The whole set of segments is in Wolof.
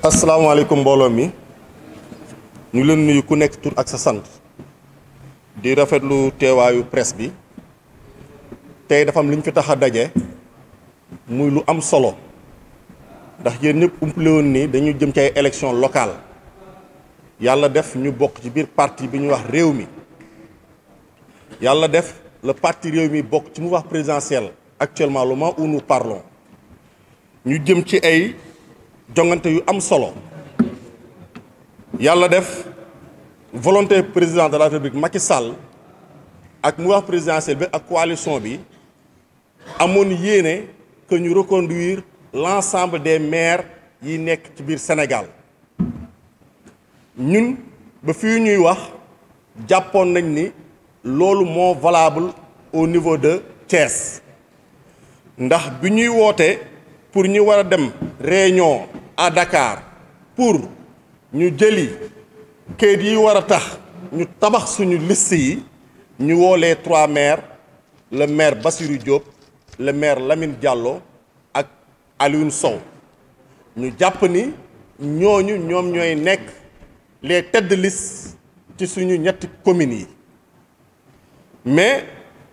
asalaamaaleykum mbooloo mi ñu ngi leen nuyu ku nekk tur ak sa sant di rafetlu teewaayu presse bi tey dafa am li ñu fi tax a daje muy lu am solo ndax yéen ñëpp umpale woon ni dañu jëm ci ay élection locale yàlla def ñu bokk ci biir parti bi ñuy wax réew mi yàlla def le parti réew mi bokk ci mouvance présidentielle actuellement au moment où nous parlons ñu jëm ci ay jongante yu am solo yàlla def volonté président de la République Macky Sall ak mouvance présidentielle bi ak coalition bi amoon yéene que ñu reconduire l'ensemble des maires yi nekk ci biir Sénégal ñun ba fii ñuy wax jàppoon nañ ni loolu moo valable au niveau de Thiès ndax bi ñuy woote pour ñu war a dem réunion à Dakar pour ñu jëli kayit yi war a tax ñu tabax suñu liste yi ñu woo les 3 maires le maire Bassirou Diop le maire Lamine Diallo ak Alioune Sow ñu jàpp ni ñooñu ñoom ñooy nekk les têtes de liste ci suñu ñetti communes yi mais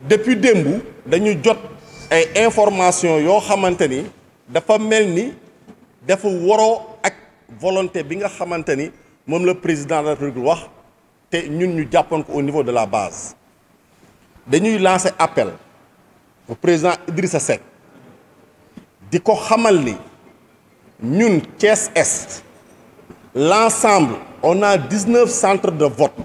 depuis démb dañu jot ay information yoo xamante ni dafa mel ni dafa waroo ak volonté bi nga xamante ni moom la président de la République wax te ñun ñu jàppoon ko au niveau de la base dañuy lancer appel au président Idrissa Seck di ko xamal ni ñun Thiès Est l'ensemble on a 19 centres de vote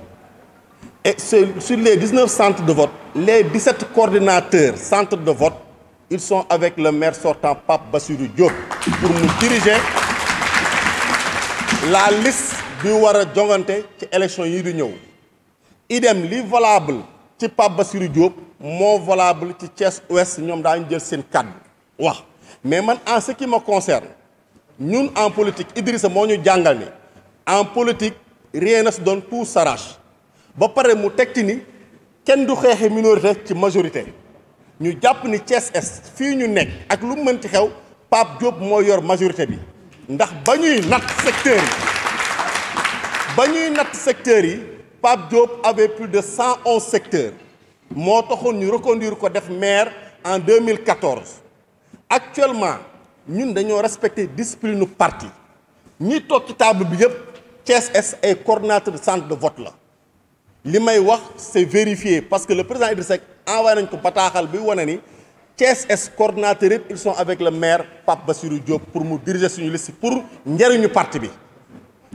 et sur les 19 centres de vote les 17 coordinateurs centres de vote ils sont avec le maire sortant Pape Bassirou Diop pour mu diriger la liste bi war a jongante ci élection yi di ñëw idem li valable ci Pape Bassirou Diop moo valable ci Thiès Ouest ñoom daañu jël seen kàddu wax mais man en ce qui me concerne ñun en politique Idrissa moo ñu jàngal ni en politique rien ne se donne, tout s'arrache ba pare mu teg ci ni kenn du xeexe minorité ci majorité ñu jàpp ni Thiès Est fii ñu nekk ak lu mën ci xew Pape Diop moo yor majorité bi ndax ba ñuy natt secteurs yi Pape Diop avait plus de 111 secteurs moo taxoon ñu reconduire ko def maire en 2014 actuellement ñun dañoo respecter discipline parti ñi toog ci table bi yëpp Thiès Est ay coordonnateur de centre de vote la li may wax c'est vérifié parce que le président Idrissa Seck envoyé nañ ko bataaxal bi wane ni Thiès Est coordonnateur yëpp ils sont avec le maire Pape Bassirou Diop pour mu diriger suñu liste pour njëriñu parti bi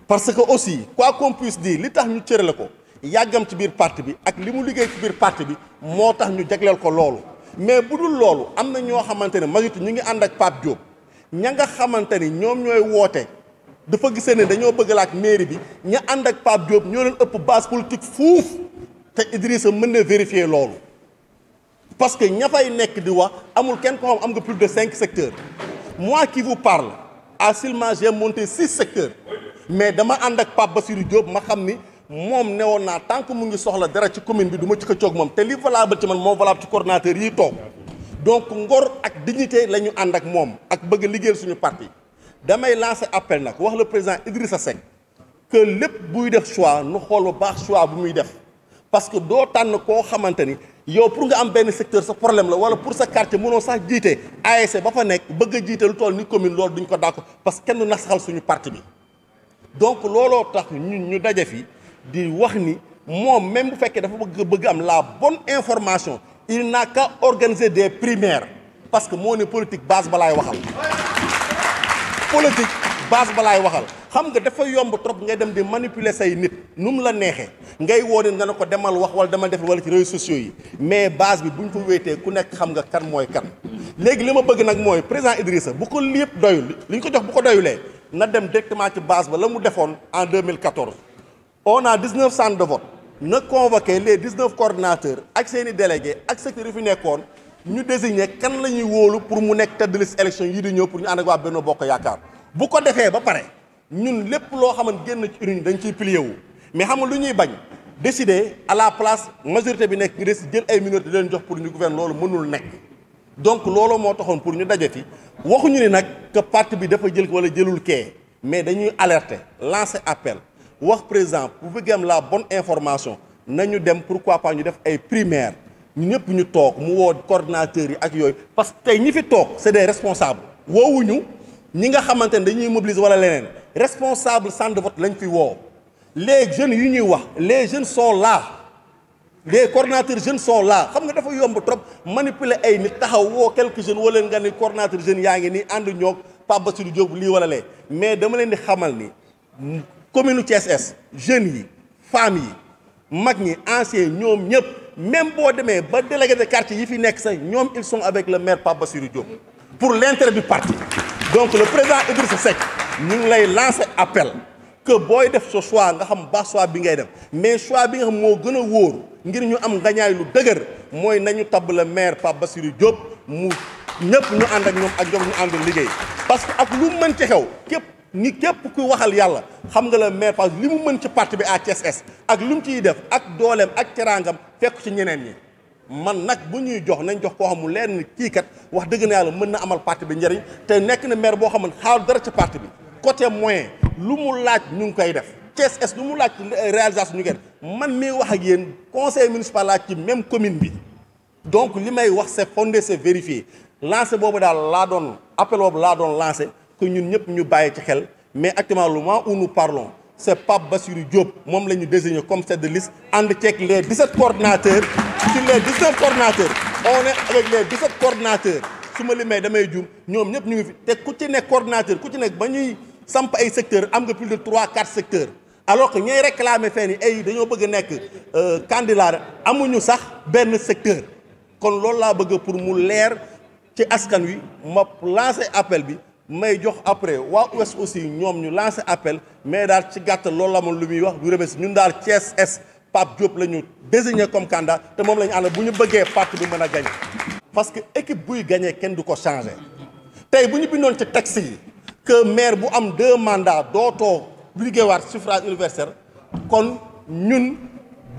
parce que aussi quoi qu'on puisse dire li tax ñu cërale ko yàggam ci biir parti bi ak li mu liggéey ci biir parti bi moo tax ñu jagleel ko loolu mais bu dul loolu am na ñoo xamante ne majorité ñu ngi ànd ak Pape Diop ña nga xamante ni ñoom ñooy woote dafa gisee ne dañoo bëgg laak mairie bi ña ànd ak Pape Diop ñoo leen ëpp base politique fuuf te Idrissa mën na vérifier loolu parce que ña fay nekk di wax amul kenn ko xam am nga plus de 5 secteurs moi qui vous parle à Silema j'ai monté 6 secteurs mais dama ànd ak Pape Bassirou Diop ma xam ni moom newoon naa tant que mu ngi soxla dara ci commune bi du ma ci xëccoog moom te li valable ci man moo valable ci coordonnateur yi toog donc ngor ak dignité la ñu ànd ak moom ak bëgg liggéeyal suñu parti damay lancer appel nag wax le président Idrissa Seck que lépp buy def choix nu xool bu baax choix bu muy def parce que doo tànn koo xamante ni yow pour nga am benn secteur sa problème la wala pour sa quartier mënoo sax jiite ASC ba fa nekk bëgg a jiite lu toll ni commune loolu duñ ko d'accord parce que kenn du nasaxal suñu parti bi donc looloo tax ñun ñu daje fi di wax ni moom même bu fekkee dafa bëgg am la bonne information il n'a qu'à organiser des primaires parce que moo ne politique base balaay waxal politique base balaay waxal xam nga dafa yomb trop ngay dem di manipuler say nit nu mu la neexee ngay woo ne nga ne ko demal wax wala demal def wala ci réseaux sociaux yi mais base bi bu ñu fa wéetee ku nekk xam nga kan mooy kan léegi li ma bëgg nag mooy président Idrissa bu ko lépp doyul li ñu ko jox bu ko doyulee na dem directement ci base ba la mu defoon en 2014 on a 19 centres de vote na convoqué les 19 coordinateurs ak seeni délégués ak secteurs yi fi nekkoon ñu désigné kan la ñuy wóolu pour mu nekk tête de liste élection yi di ñëw pour ñu ànd ak waa Benno Bokk Yaakaar bu ko defee ba pare ñun lépp loo xamante génn ci urne dañ ciy plié wu mais xam nga lu ñuy bañ décider à la place majorité bi nekk ñu des jël ay minorités di leen jox pour ñu gouverner loolu mënul nekk donc loolu moo taxoon pour ñu daje fi waxuñu ni nag que parti bi dafa jël wala jëlul kee mais dañuy alerter lancer appel wax président bu bëggee am la bonne information nañu dem pourquoi pas ñu def ay primaires ñu ñëpp ñu toog mu woo coordinateurs yi ak yooyu parce que tey ñi fi toog c'est des responsables woowuñu ñi nga xamante ne dañuy mobiliser wala leneen responsable centre de vote lañ fi woo les jeunes yu ñuy wax les jeunes sont là les coordinateurs jeunes sont là xam nga dafa yomb trop manipuler ay nit taxaw woo quelques jeunes wala nga ni coordinateur jeunes yaa ngi nii ànd ñoog Pape Bassirou Diop lii wala lee mais dama leen di xamal ni commune Thiès Est jeunes yi femmes yi mag ñi anciens ñoom ñëpp même boo demee ba délégué de quartier yi fi nekk sax ñoom ils sont avec le maire Pape Bassirou Diop pour l'intérêt du parti donc le président Idrissa Seck ñu ngi lay lancer appel que booy def sa choix nga xam ba choix bi ngay def mais choix bi nga xam moo gën a wóor ngir ñu am ngañaay lu dëgër mooy nañu tabb le maire Pape Bassirou Diop mu ñëpp ñu ànd ak ñoom ak ñoom ñu ànd liggéey parce que ak lu mën ci xew képp kuy waxal yàlla xam nga le maire Pape li mu mën ci parti bi à Thiès Est ak lu mu ciy def ak dooleem ak teraangam fekk ci ñeneen ñi man nag bu ñuy jox nañ jox koo xam mu leer ni kii kat wax dëgg na yàlla mën na amal parti bi njëriñ te nekk na maire boo xam ne xaaru dara ci parti bi côté moyen lu mu laaj ñu ngi koy def Thiès Est lu mu laaj réalisation ñu ngi def man mii wax ak yéen conseil municipal laaj ci même commune bi donc li may wax c'est fondé c'est vérifié lancé boobu daal laa doon appel boobu laa doon lancé que ñun ñëpp ñu bàyyi ci xel mais actuellement le moment où nous parlons c'est Pape Bassirou Diop moom la ñu désigné comme tête de liste ànd ceeg les 17 coordinateurs sur les 19 coordinateurs on est avec les 17 coordinateurs su ma limee damay juum ñoom ñëpp ñu ngi fi te ku ci nekk coordinateur ku ci nekk ba ñuy samp ay secteurs am nga plus de 3-4 secteurs alors que ñooy réclamer fee ni ay dañoo bëgg a nekk candidat amuñu sax benn secteur kon loolu laa bëgg pour mu leer ci askan wi ma lancer appel bi may jox après waa Ouest aussi ñoom ñu lancer appel mais daal ci gàttal loolu la moom lu muy wax du remercier ñun daal Thiès Est Pape Diop la ñu désigné comme candidat te moom la ñu ànd bu ñu bëggee parti bi mën a gagner parce que équipe buy gagner kenn du ko changer tey bu ñu bindoon ci texte yi que maire bu am 2 mandats dootoo liggéeyaat suffrage universel kon ñun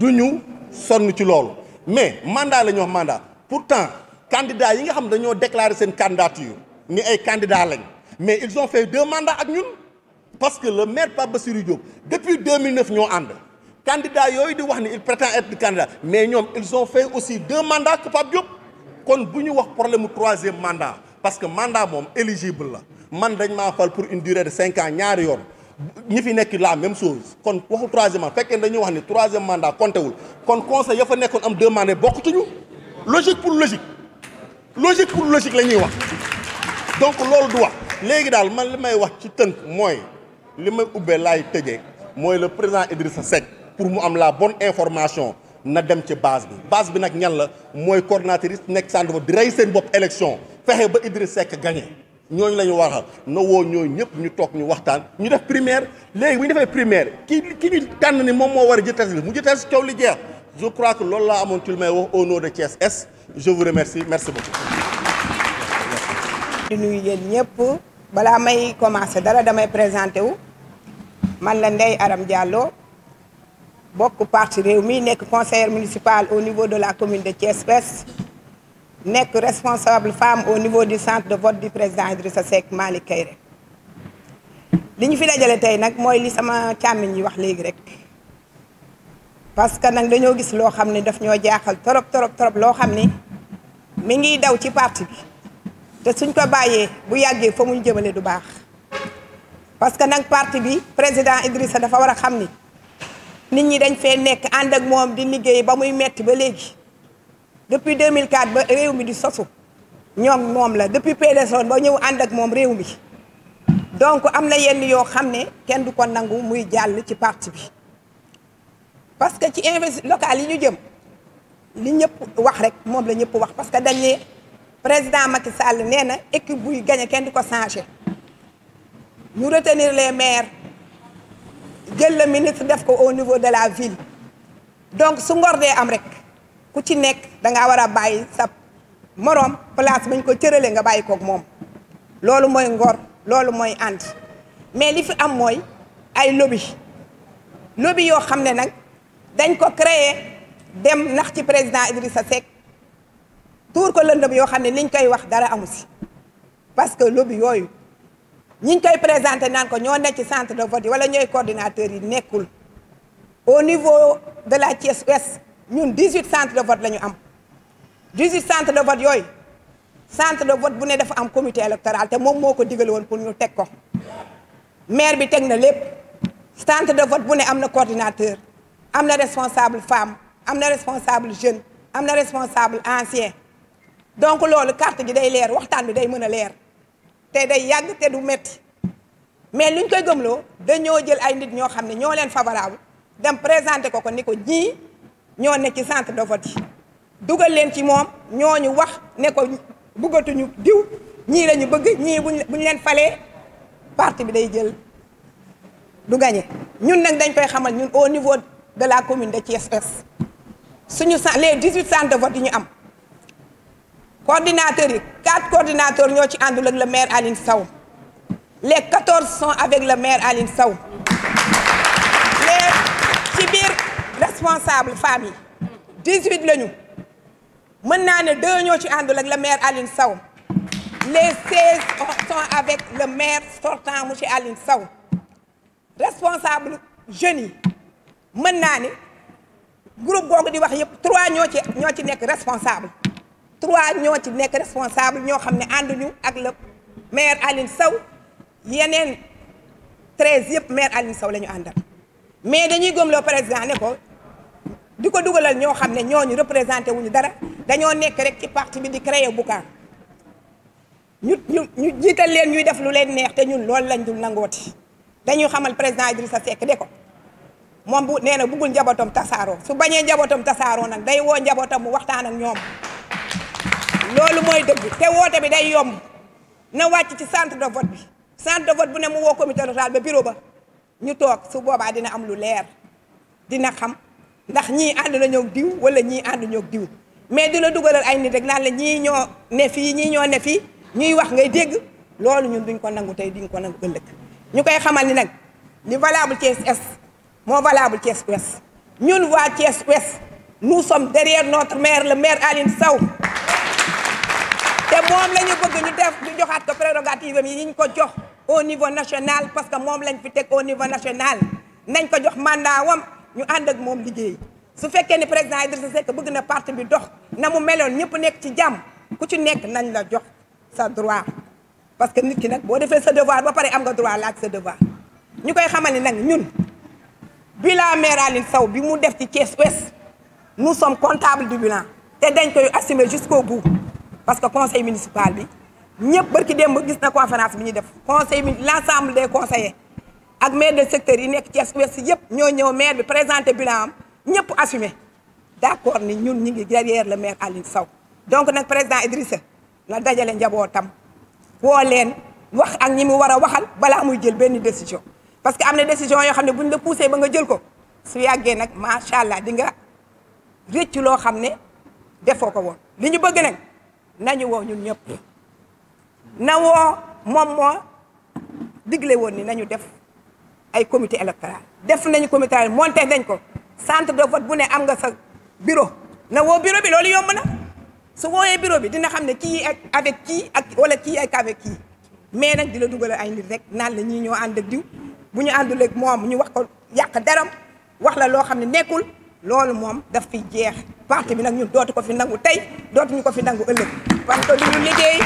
duñu sonn ci loolu mais mandat la ñu wax mandat pourtant candidats yi nga xam dañoo déclarer seen candidature ni ay candidats lañ mais ils ont fait 2 mandats ak ñun parce que le maire Pape Bassirou Diop depuis 2009 ñoo ànd candidats yooyu di wax ni il prétend être candidat mais ñoom ils ont fait aussi 2 mandats que Pape Diop kon bu ñu wax problème mu 3e mandat parce que mandat moom éligible la man dañ maa fal pour une durée de 5 ans ñaari yoon ñi fi nekk la même chose kon waxu 3e mandat fekkee dañuy wax ni 3e mandat compté wul kon conseil ya fa nekkoon am 2 mandats bokkutuñu logique pour logique la ñuy wax donc loolu du wax léegi daal man li may wax ci tënk mooy li may ubbee laay tëjee mooy le président Idrissa Seck pour mu am la bonne information na dem ci base bi nag ñan la mooy coordonnateur yi nekk centre di rey seen bopp élection fexe ba Idrissa Seck gagné ñooñu la ñu waxal na woo ñooñu ñëpp ñu toog ñu waxtaan ñu def primaire léegi bu ñu defee primaire ki ñu tànn ni moom moo war a jël test bi mu jël test coow li jeex je crois que loolu laa amoon ci lu may wax au nom de Thiès Est je vous remercie merci beaucoup. di nuyu yéen ñëpp balaa may commencer dara damay présenté wu man la Ndeye Aram Diallo bokk parti Rewmi nekk conseillère municipale au niveau de la commune de Thiès Ouest nekk responsable femme au niveau du centre de vote du président Idrissa Seck Malick Kayré li ñu fi dajale tey nag mooy li sama càmmiñ yi wax léegi rek parce que nag dañoo gis loo xam ne daf ñoo jaaxal trop loo xam ni mi ngi daw ci parti bi te suñ ko bàyyee bu yàggee fa muy jëmale du baax parce que nag parti bi président Idrissa dafa war a xam ni nit ñi dañ fee nekk ànd ak moom di liggéey ba muy metti ba léegi depuis 2004 ba réew mi di sosu ñoom moom la depuis PDS ba ñëw ànd ak moom réew mi donc am na yenn yoo xam ne kenn du ko nangu muy jàll ci parti bi parce que ci investissement local yi ñu jëm li ñëpp wax rek moom la ñëpp wax parce que dañ ne président Macky Sall nee na équipe buy gagné kenn du ko changé ñu retenir les maires jël le ministre def ko au niveau de la ville donc su ngor dee am rek ku ci nekk dangaa war a bàyyi sa moroom place bañ ko cërale nga bàyyi kook moom loolu mooy ngor loolu mooy ànd mais li fi am mooy ay lobby yoo xam ne nag dañ ko créer dem nax ci président Idrissa Seck tuur ko lëndëm yoo xam ne liñ koy wax dara amu si parce que lobby yooyu ñi ñu koy présenté naan ko ñoo nekk ci centre de vote yi wala ñooy coordinateurs yi nekkul au niveau de la Thiès Ouest ñun 18 centres de vote la ñu am 18 centres de vote yooyu centre de vote bu ne dafa am comité électoral te moom moo ko digal woon pour ñu teg ko maire bi teg na lépp centre de vote bu ne am na coordinateur am na responsable femme am na responsable jeune am na responsable ancien donc loolu carte gi day leer waxtaan bi day mën a leer te day yàgg te du metti mais luñ koy gëmloo dañoo jël ay nit ñoo xam ne ñoo leen favorable dem présenter ko ni ko ñii ñoo nekk ci centre de vote yi dugal leen ci moom ñooñu wax ne ko bëggatuñu diw ñii la ñu bëgg ñii buñ leen falee parti bi day jël du gagné ñun nag dañ koy xamal ñun au niveau de la commune de Thiès Ouest suñu les 18 centres de vote yi ñu am coordinateurs yi 4 coordinateurs ñoo ci àndul ak le maire Aline Sow les 14 sont avec le maire Aline Sow les ci biir responsable femmes yi 18 lañu mën naa ne 2 ñoo ci àndul ak le maire Aline Sow les 16 sont avec le maire sortant monsieur Aline Sow responsable jeunes yi mën naa ne groupe googu di wax yëpp 3 ñoo ci nekk responsable 3 ñoo ci nekk responsable ñoo xam ne ànduñu ak le maire Aline Sow yeneen 13 yëpp maire Aline Sow la ñu àndal mais dañuy gëmloo président ne ko di ko dugalal ñoo xam ne ñooñu représenté wuñu dara dañoo nekk rek ci parti bi di créer boucan ñu jiital leen ñuy def lu leen neex te ñun loolu lañ dul nangooti dañuy xamal président Idrissa Seck de ko moom bu nee na bëggul njabootam tasaaroo su bañee njabootam tasaaroo nag day woo njabootam mu waxtaan ak ñoom loolu mooy dëgg te woote bi day yomb na wàcc ci centre de vote bi centre de vote bu ne mu woo comité rural ba bureau ba ñu toog su boobaa dina am lu leer dina xam ndax ñii ànd nañoo ak diw wala ñii ànd ñoo ak diw mais dina dugalal ay nit rek naan la ñii ñoo ne fii ñii ñoo ne fii ñuy wax ngay dégg loolu ñun duñ ko nangu tey duñ ko nangu ëllëg ñu koy xamal ni nag li valable Thiès Est moo valable Thiès Ouest ñun waa Thiès Ouest nous sommes derrière notre maire le maire Aline Sow te moom la ñu bëgg ñu def ñu joxaat ko prérogative am yi ñu ko jox au niveau national parce que moom lañ fi teg au niveau national nañ ko jox mandat wam ñu ànd ak moom liggéey su fekkee ni président Idrissa Seck bëgg na parti bi dox na mu meloon ñëpp nekk ci jàmm ku ci nekk nañ la jox sa droit parce que nit ki nag boo defee sa devoir ba pare am nga droit laaj sa devoir ñu koy xamal ni nag ñun bilan maire Aline Sow bi mu def ci Thiès Ouest nous sommes comptables du bilan te dañ koy assumer jusqu'au bout parce que conseil municipal bi ñëpp barki démb gis na conférence bi ñuy def conseil l'ensemble des conseillers ak maire de secteur yi nekk Thiès Ouest yëpp ñoo ñëw maire bi présenté bilan am ñëpp assumé d'accord ni ñun ñi ngi derrière le maire Aline Sow donc nag président Idrissa na dajale njabootam woo leen wax ak ñi mu war a waxal balaa muy jël benn décision parce que am na décision yoo xam ne bu ñu la poussé ba nga jël ko su yàggee nag macha allah di nga rëccu loo xam ne defoo ko woon li ñu bëgg nag nañu woo ñun ñëpp na woo moom moo digle woon ni nañu def ay comité électoral def nañu comité électoral monté nañ ko centre de vote bu ne am nga sa bureau na woo bureau bi loolu yomb na su wooyee bureau bi dina xam ne kii ak avec kii ak wala kii ak avec kii mais nag di la dugal ay nit rek naan la ñii ñoo ànd ak diw bu ñu àndul ak moom ñu wax ko yàq deram wax la loo xam ne nekkul loolu moom daf fi jeex parti bi nag ñun dootu ko fi nangu tey dootuñu ko fi nangu ëllëg parce que duñu liggéey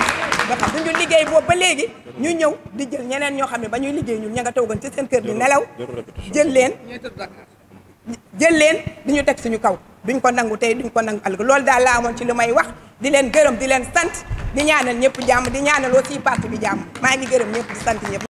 dafa duñu liggéey boobu ba léegi ñu ñëw di jël ñeneen ñoo xam ne ba ñuy liggéey ñun ña nga toogoon ci seen kër di nelaw jël leen di ñu teg suñu kaw duñ ko nangu tey duñ ko nangu ëllëg loolu daal laa amoon ci li may wax di leen gërëm di leen sant di ñaanal ñëpp jàmm di ñaanal aussi parti bi jàmm maa ngi gërëm ñëpp di sant ñëpp